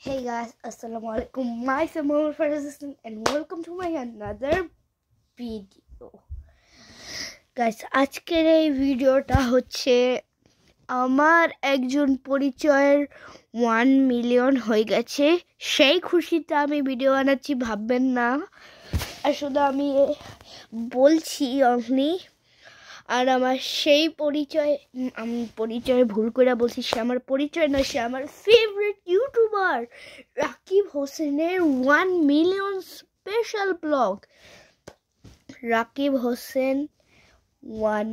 Hey guys, assalamu alaikum. Myself Mohammed Faraz and welcome to my another video. Guys, আজকের এই ভিডিওটা হচ্ছে আমার একজন পরিচয়ের 1 মিলিয়ন হয়ে গেছে। সেই খুশিতে আমি ভিডিও বানাচ্ছি, ভাববেন না। আসলে আমি বলছি অনলি আর আমার সেই আমি পরিচয় ভুল করে বলছি, সে আমার পরিচয় না, সে আমার ফেভারিট ইউটিউবার রাকিব হোসেনের 1 million special blog. Rakib Hossain 1,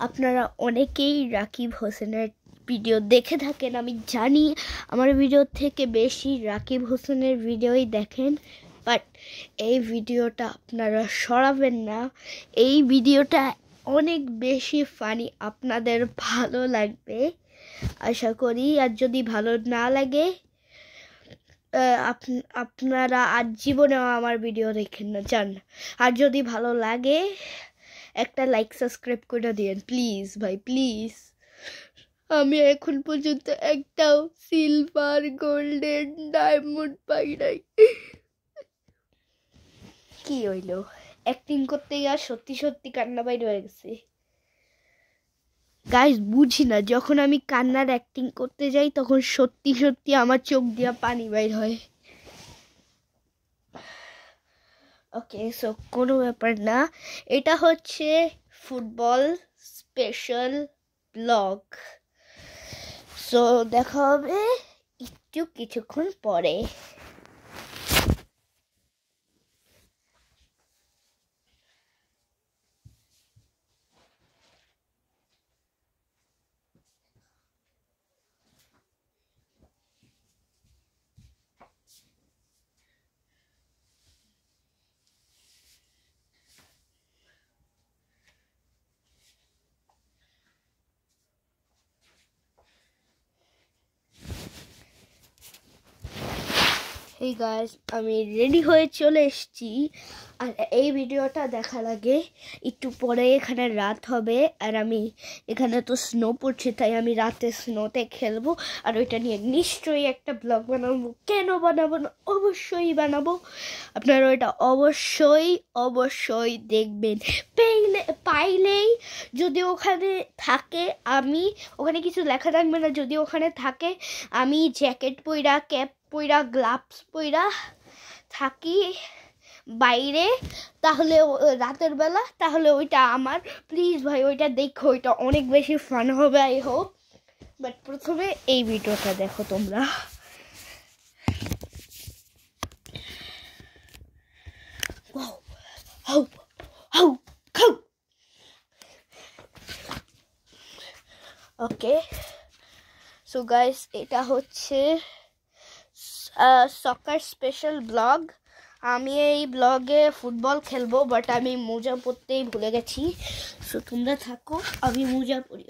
আপনারা অনেকেই রাকিব হোসেনের ভিডিও দেখে থাকেন, আমি জানি। আমার ভিডিও থেকে বেশি রাকিব হোসেনের ভিডিওই দেখেন, বাট এই ভিডিওটা আপনারা সরাবেন না। এই ভিডিওটা অনেক বেশি ফানি, আপনাদের ভালো লাগবে আশা করি। আর যদি ভালো না লাগে আপনারা আজ জীবনেও আমার ভিডিও দেখেন না, চান। আর যদি ভালো লাগে একটা লাইক সাবস্ক্রাইব করে দিন প্লিজ ভাই, প্লিজ। আমি এখন পর্যন্ত একটাও সিলভার গোল্ডেন ডায়মন্ড পাই নাই। কি হইলো, অ্যাক্টিং করতে গিয়ে সত্যি সত্যি কান্না বাইর হয়ে গেছে। গাইস, বুঝি না, যখন আমি কান্নার অ্যাক্টিং করতে যাই তখন সত্যি সত্যি আমার চোখ দিয়ে পানি বাইর হয়। ওকে, সো কোনো ব্যাপার না, এটা হচ্ছে ফুটবল স্পেশাল ব্লগ। সো দেখা হবে কিছুক্ষণ পরে। Hey guys, আমি রেডি হয়ে চলে এসেছি। আর এই ভিডিওটা দেখার আগে একটু পরে এখানে রাত হবে, আর আমি এখানে তো স্নো পড়ছে, তাই আমি রাতে স্নোতে খেলবো। আর ওইটা নিয়ে নিশ্চয়ই একটা ব্লগ বানাবো। কেন বানাবো না, অবশ্যই বানাবো। আপনারা ওইটা অবশ্যই দেখবেন। পাইলেই যদি ওখানে থাকে, আমি ওখানে কিছু লেখা থাকবে না, যদি ওখানে থাকে আমি জ্যাকেট পইরা, ক্যাপ পইরা, গ্লাভস পইরা থাকি বাইরে, তাহলে রাতের বেলা, তাহলে ওইটা আমার। প্লিজ ভাই ওইটা দেখো, ওইটা অনেক বেশি ফান হবে আই হোপ। বাট প্রথমে এই ভিডিওটা দেখো তোমরা। ওকে, সো গাইস, এটা হচ্ছে সকার স্পেশাল ব্লগ। আমি এই ব্লগে ফুটবল খেলবো, বাট আমি মোজা পরতেই ভুলে গেছি। সো তোমরা থাকো, আমি মোজা পরি।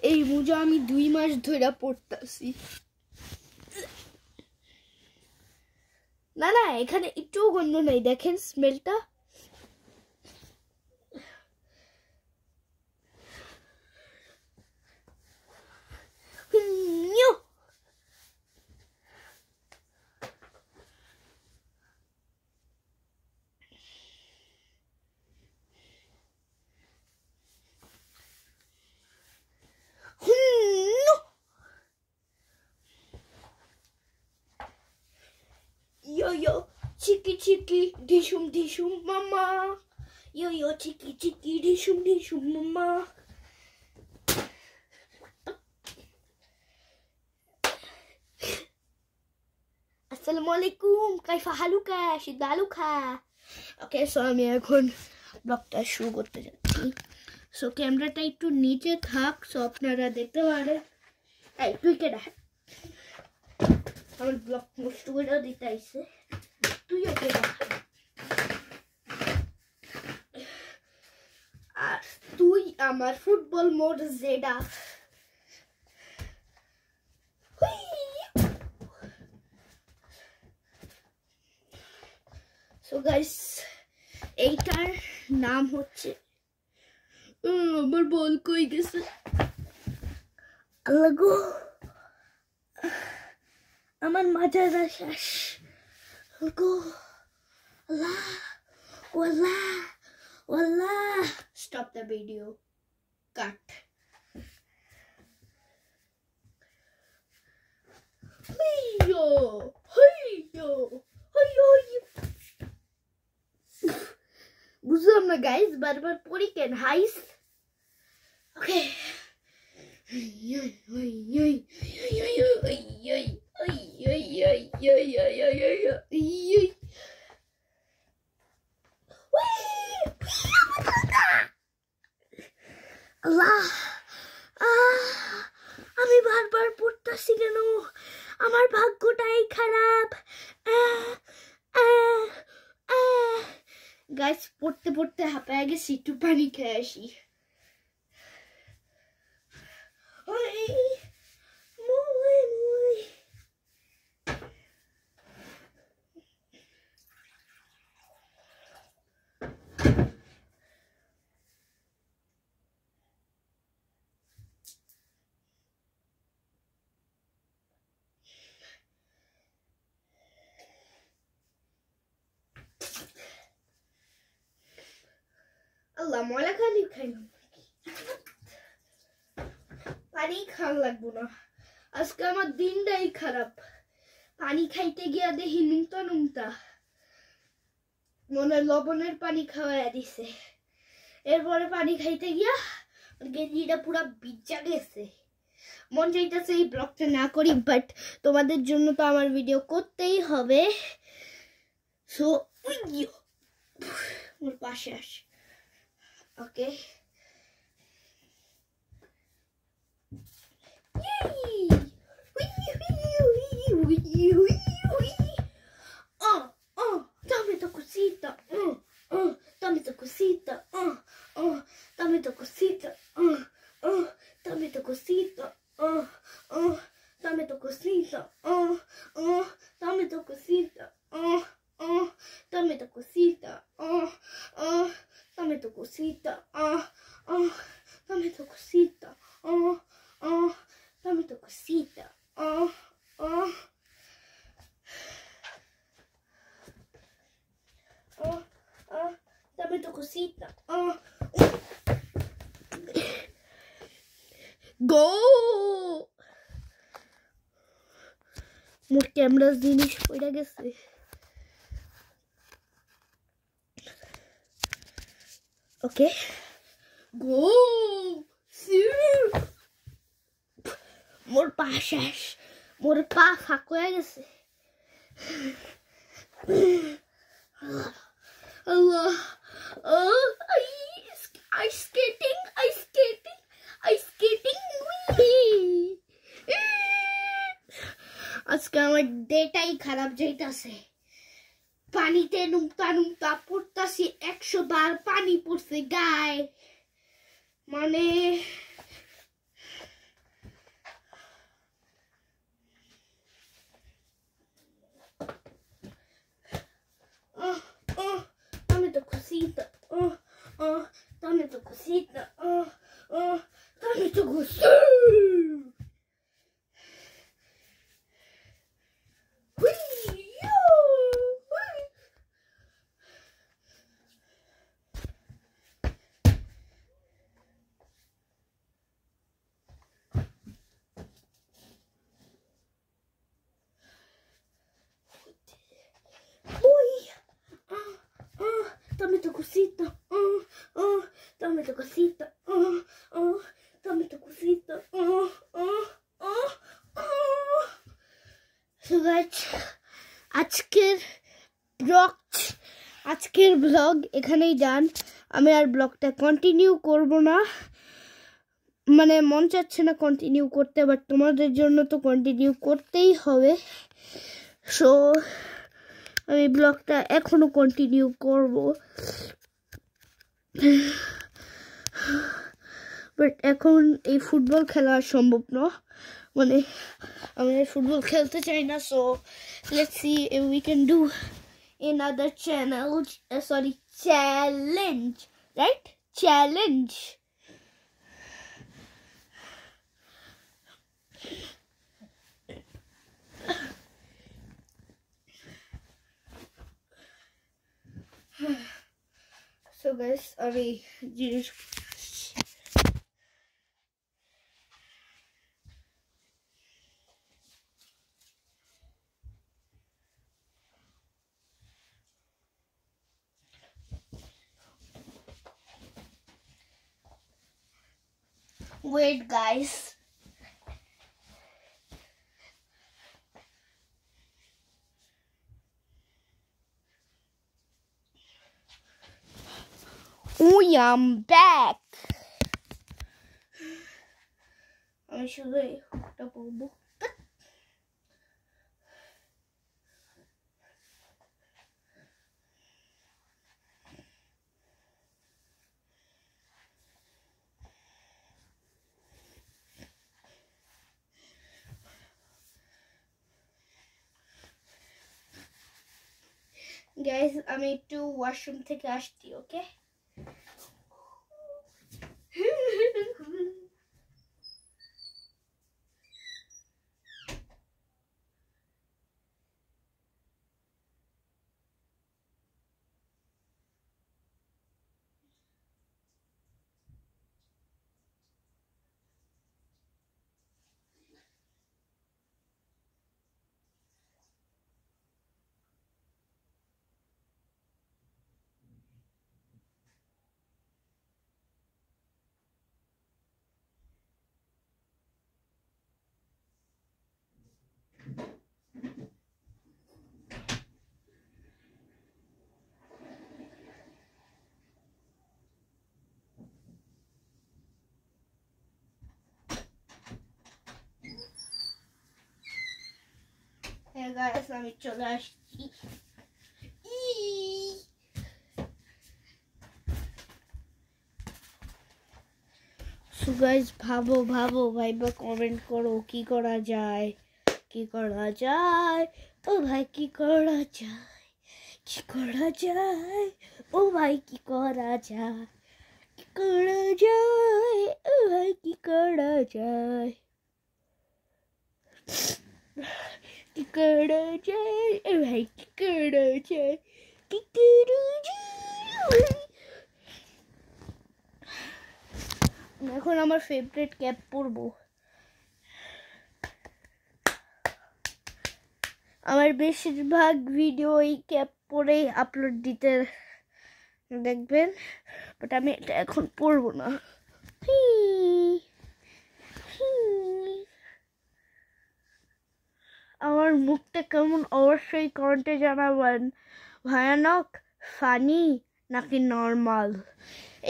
এই মোজা আমি 2 মাস ধরে পরতেছি। না, এখানে একটু গন্ধ নাই, দেখেন স্মেলটা। Yo, chiki, dishum, mama. Yo, chiki, dishum, mama. Assalamu alaikum, kaifa haluka, shidaluka. Okay, so আমি এখন ব্লগটা শুরু করতে যাচ্ছি। সো ক্যামেরাটা একটু নিচে থাক, সো আপনারা দেখতে পারেন। এই তুই কেডা, আমার ব্লগ নষ্ট করে দিতে আইছে। তুইও কেডা, আর তুই আমার ফুটবল মোড জেডা। সো গাইস এইটার নাম হচ্ছে আমার বল কই গেছে আল্লাহ গো আমার মাজাটা শেষ গো আল্লাহ ওয়াল্লাহ ওয়াল্লাহ stop the video cut Hey-yo! Hey-yo! Hey-yo! বুঝলাম না গাইস বারবার পড়ি কেন হাইস ওকে আল্লাহ আমি বারবার পড়তেছি কেন আমার ভাগ্যটাই খারাপ গাইস পড়তে পড়তে হাঁপায় গেছি একটু পানি খেয়ে আসি আল্লাহ ময়লা খালি খাইলাম পানি খাওয়া লাগবো না আজকে আমার দিনটাই খারাপ পানি খাইতে গিয়া দেখি নুনতা নুনতা মনে লবণের পানি খাওয়াইয়া দিছে এরপরে পানি খাইতে গিয়া গেঞ্জিটা পুরা ভিজা গেছে মন চাইতেছে এই ব্লগটা না করি বাট তোমাদের জন্য তো আমার ভিডিও করতেই হবে সো ওর পাশে আসে Okay. Dame tu cosita. Dame tu cosita. Dame tu cosita. Dame tu cosita. Dame tu cosita. Dame tu cosita. Dame tu cosita. Dame tu cosita, dame tu cosita, dame tu cosita, dame tu cosita, Go! মোর ক্যামেরার জিনিস পড়ে গেছে Okay. Go! মোর পা শেষ মোর পা ফাঁক হয়ে গেছে আল্লাহ ice skating আজকে আমার ডেটাই খারাপ যাইতাছে পানিতে নুমতা পড়তাছি 100 বার পানি পড়ছে গায়ে মানে dame tu cosita dame tu cosita dame tu cosita dame tu cosita, dame tu cosita, dame tu cosita, So guys, আজকের ব্লগ এখানেই ডান আমি আর ব্লগটা কন্টিনিউ করব না মানে মন চাচ্ছে না কন্টিনিউ করতে বাট তোমাদের জন্য তো কন্টিনিউ করতেই হবে সো আমি ব্লগটা এখনো কন্টিনিউ করব বাট এখন এই ফুটবল খেলা সম্ভব না মানে আমি ফুটবল খেলতে চাই না so let's see if we can do another channel, challenge, right? Challenge. So guys, wait guys. I'm back. আমি শুধু এই হুকটা পরবো। গাইস আমি একটু ওয়াশরুম থেকে আসছি, ওকে? হ্যাঁ গাইস আমি চলে আসছি। সো গাইস ভাবো ভাইবা কমেন্ট করো কি করা যায়, কি করা যায়, ও ভাই কি করা যায়, কি করা যায়, ও ভাই কি করা যায়, কি করা যায়, ও ভাই কি করা যায়, কি করা যায়, ও ভাই কি করা যায়, কি করা যায়। এখন আমার ফেভারিট ক্যাপ পরবো। আমার বেশিরভাগ ভিডিও এই ক্যাপ পরেই আপলোড দিতে দেখবেন, বাট আমি এটা এখন পরবো না। আমার মুখটা কেমন অবশ্যই কমেন্টে জানাবেন, ভয়ানক, ফানি নাকি নর্মাল।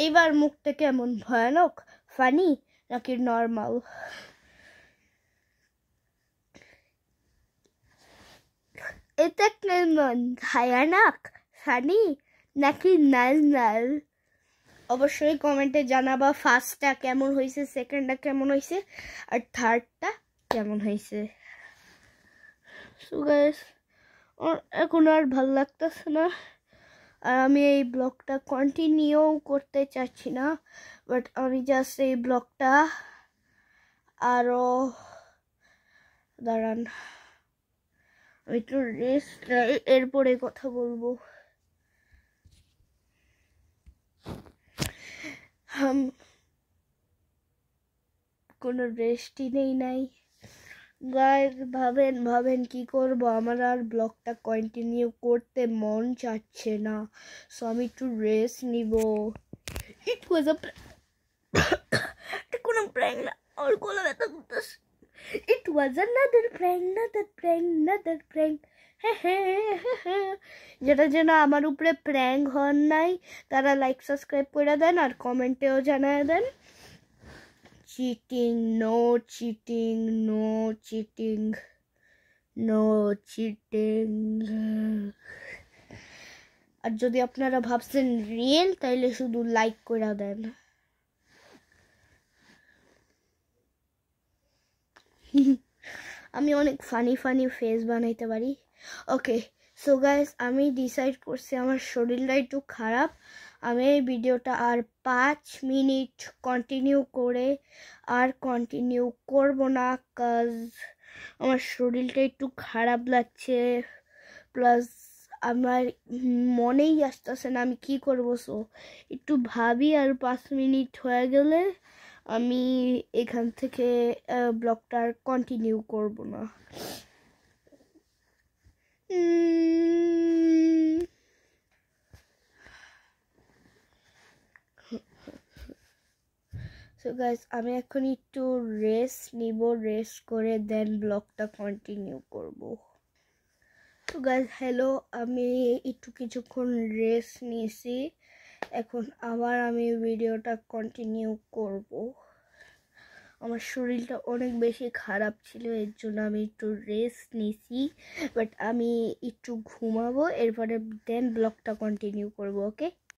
এইবার মুখটা কেমন, ভয়ানক, ফানি নাকি নর্মাল? এটা কেমন, ভয়ানক, ফানি নাকি নর্মাল? অবশ্যই কমেন্টে জানাবা। ফার্স্টটা কেমন হয়েছে, সেকেন্ডটা কেমন হয়েছে, আর থার্ডটা কেমন হয়েছে। সো গাইস এখন আর ভালো লাগতেছে না, আর আমি এই ব্লগটা কন্টিনিউ করতে চাচ্ছি না, বাট আমি জাস্ট এই ব্লগটা আরো দাঁড়ান আমি একটু রেস্ট নেই, এরপরে কথা বলবো। কোনো রেস্টই নাই গাইস। ভাবেন কি করব, আমার আর ব্লগটা কন্টিনিউ করতে মন চাচ্ছে না, সো আমি একটু রেস্ট নিব। ইট ওয়াজ আ কোনো প্র্যাঙ্ক না, আর গলা ব্যথা করতেছে। ইট ওয়াজ another prank. যেটা যেন আমার উপরে প্র্যাঙ্ক হন নাই তারা লাইক সাবস্ক্রাইব করে দেন, আর কমেন্টেও জানায় দেন। Cheating, no cheating, no cheating, no cheating. আর যদি আপনারা ভাবছেন রিয়েল, তাইলে শুধু লাইক করে দেন। আমি অনেক ফানি ফেস বানাইতে পারি। ওকে, সো গাইস, আমি ডিসাইড করছি আমার শরীরটা একটু খারাপ, আমি এই ভিডিওটা আর 5 মিনিট কন্টিনিউ করব না, কাজ আমার শরীরটা একটু খারাপ লাগছে, প্লাস আমার মনেই আসতেছে না আমি কি করবো। সো একটু ভাবি, আর 5 মিনিট হয়ে গেলে আমি এখান থেকে ব্লগটা আর কন্টিনিউ করব না। সো গাইস, আমি এখন একটু রেস্ট নিব, রেস্ট করে দেন ব্লগটা কন্টিনিউ করব। তো গাইস হ্যালো, আমি একটু কিছুক্ষণ রেস্ট নিয়েছি, এখন আবার আমি ভিডিওটা কন্টিনিউ করব। আমার শরীরটা অনেক বেশি খারাপ ছিল, এর জন্য আমি একটু রেস্ট নিয়েছি, বাট আমি একটু ঘুমাবো, এরপরে দেন ব্লগটা কন্টিনিউ করব। ওকে।